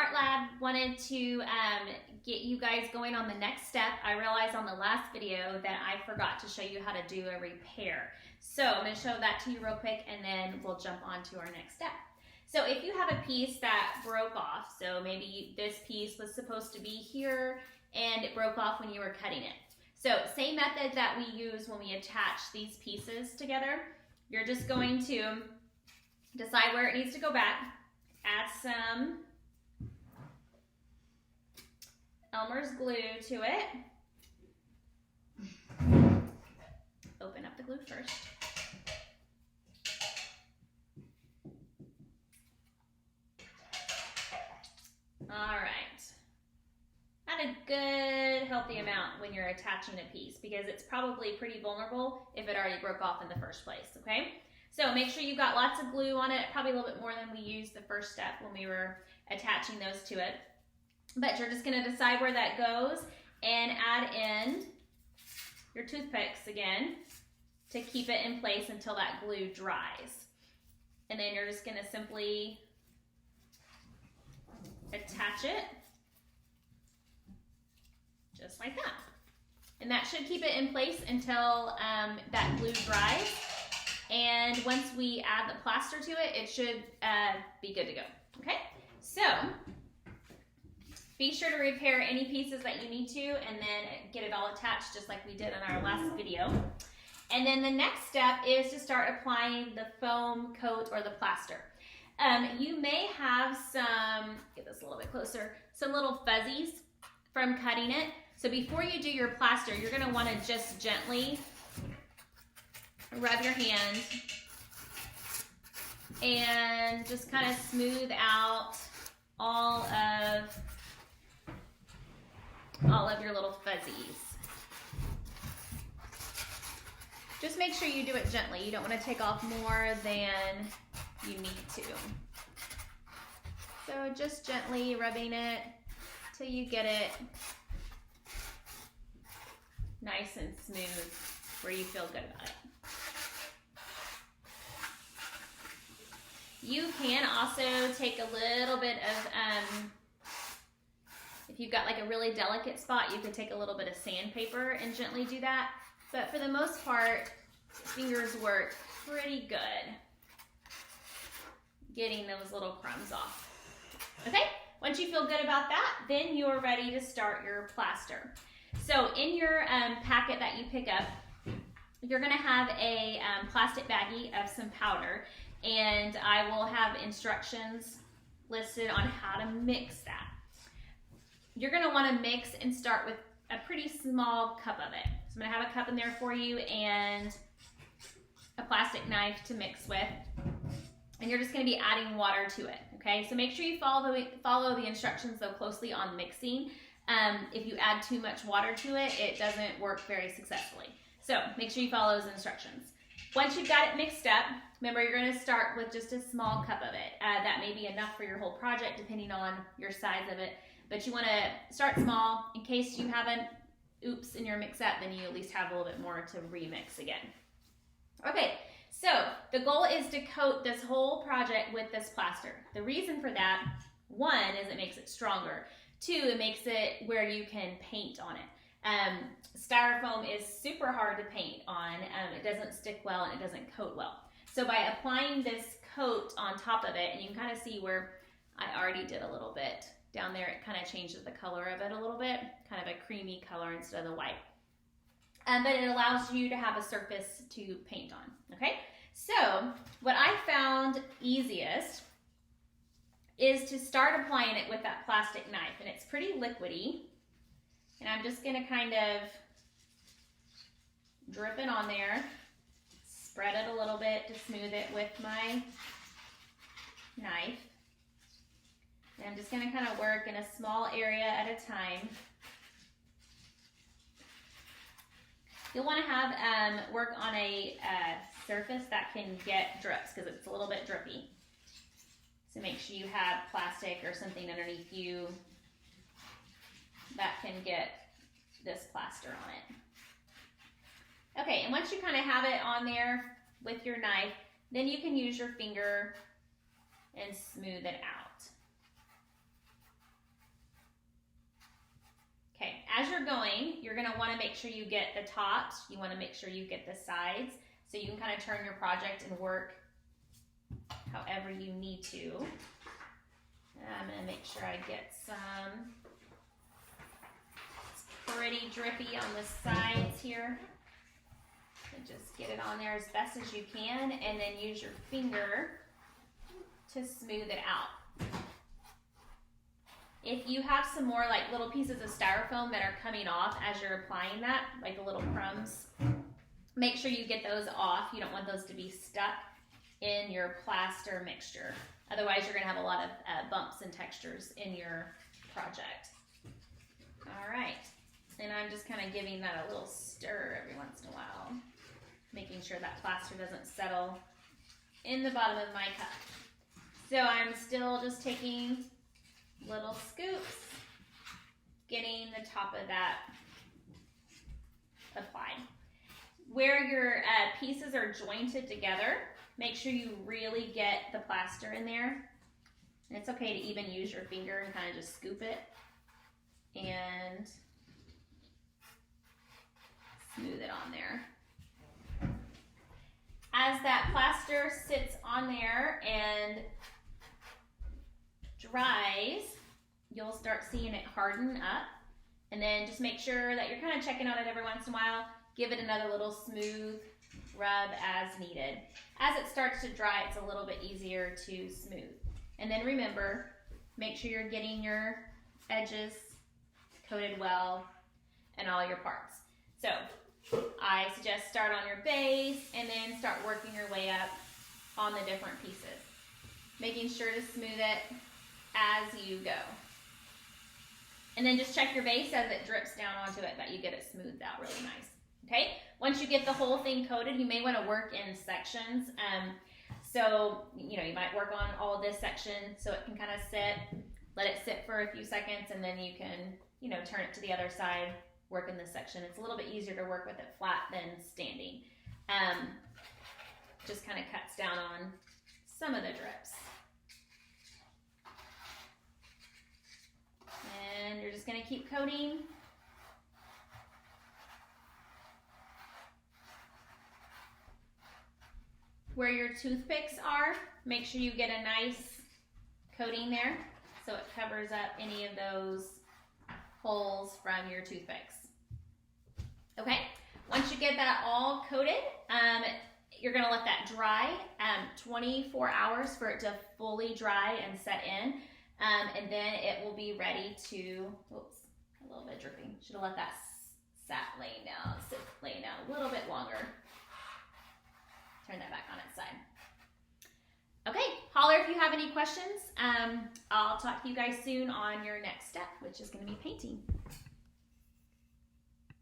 art lab wanted to get you guys going on the next step. I realized on the last video that I forgot to show you how to do a repair. So I'm going to show that to you real quick and then we'll jump on to our next step. So if you have a piece that broke off, so maybe this piece was supposed to be here and it broke off when you were cutting it. So same method that we use when we attach these pieces together. You're just going to decide where it needs to go back, add some Elmer's glue to it. Open up the glue first. All right. Add a good healthy amount when you're attaching a piece because it's probably pretty vulnerable if it already broke off in the first place, okay? So make sure you've got lots of glue on it, probably a little bit more than we used the first step when we were attaching those to it. But you're just gonna decide where that goes and add in your toothpicks again to keep it in place until that glue dries. And then you're just gonna simply attach it just like that. And that should keep it in place until that glue dries. And once we add the plaster to it, it should be good to go, okay? So, be sure to repair any pieces that you need to and then get it all attached just like we did in our last video. And then the next step is to start applying the foam coat or the plaster. You may have some, get this a little bit closer, some little fuzzies from cutting it. So before you do your plaster, you're gonna wanna just gently rub your hand and just kind of smooth out all of your little fuzzies. Just make sure you do it gently. You don't want to take off more than you need to. So just gently rubbing it till you get it nice and smooth where you feel good about it. You can also take a little bit of, if you've got like a really delicate spot, you could take a little bit of sandpaper and gently do that. But for the most part, fingers work pretty good getting those little crumbs off. Okay, once you feel good about that, then you're ready to start your plaster. So in your packet that you pick up, you're gonna have a plastic baggie of some powder, and I will have instructions listed on how to mix that. You're gonna wanna mix and start with a pretty small cup of it. So I'm gonna have a cup in there for you and a plastic knife to mix with. And you're just gonna be adding water to it, okay? So make sure you follow the instructions though closely on mixing. If you add too much water to it, it doesn't work very successfully. So make sure you follow those instructions. Once you've got it mixed up, remember you're gonna start with just a small cup of it. That may be enough for your whole project depending on your size of it, but you wanna start small in case you have an oops in your mix up, then you at least have a little bit more to remix again. Okay, so the goal is to coat this whole project with this plaster. The reason for that, one, is it makes it stronger. Two, it makes it where you can paint on it. Styrofoam is super hard to paint on. It doesn't stick well and it doesn't coat well. So by applying this coat on top of it, and you can kind of see where I already did a little bit down there, it kind of changes the color of it a little bit, kind of a creamy color instead of the white. But it allows you to have a surface to paint on, okay? So what I found easiest is to start applying it with that plastic knife, and it's pretty liquidy. And I'm just gonna kind of drip it on there, spread it a little bit to smooth it with my knife. And I'm just gonna kind of work in a small area at a time. You'll wanna have work on a surface that can get drips because it's a little bit drippy. So make sure you have plastic or something underneath you that can get this plaster on it. Okay, and once you kind of have it on there with your knife, then you can use your finger and smooth it out. you're going, you're gonna wanna make sure you get the tops, you wanna make sure you get the sides, so you can kind of turn your project and work however you need to. I'm gonna make sure I get some. It's pretty drippy on the sides here. And just get it on there as best as you can, and then use your finger to smooth it out. If you have some more like little pieces of styrofoam that are coming off as you're applying that, like the little crumbs, make sure you get those off. You don't want those to be stuck in your plaster mixture. Otherwise, you're gonna have a lot of bumps and textures in your project. All right, and I'm just kind of giving that a little stir every once in a while, making sure that plaster doesn't settle in the bottom of my cup. So I'm still just taking little scoops, getting the top of that applied. Where your pieces are jointed together, make sure you really get the plaster in there. And it's okay to even use your finger and kind of just scoop it and smooth it on there. As that plaster sits on there and dries, you'll start seeing it harden up. And then just make sure that you're kind of checking on it every once in a while. Give it another little smooth rub as needed. As it starts to dry, it's a little bit easier to smooth. And then remember, make sure you're getting your edges coated well and all your parts. So I suggest start on your base and then start working your way up on the different pieces. Making sure to smooth it as you go. And then just check your base as it drips down onto it that you get it smoothed out really nice. Okay, once you get the whole thing coated, you may want to work in sections. So, you know, you might work on all this section so it can kind of sit, let it sit for a few seconds, and then you can, you know, turn it to the other side, work in this section. It's a little bit easier to work with it flat than standing. Just kind of cuts down on some of the drips. And you're just going to keep coating. Where your toothpicks are, make sure you get a nice coating there so it covers up any of those holes from your toothpicks. Okay, once you get that all coated, you're gonna let that dry 24 hours for it to fully dry and set in, and then it will be ready to, oops, a little bit dripping. Should have let that sit laying down a little bit longer. Turn that back on its side. Okay, holler if you have any questions. I'll talk to you guys soon on your next step, which is going to be painting.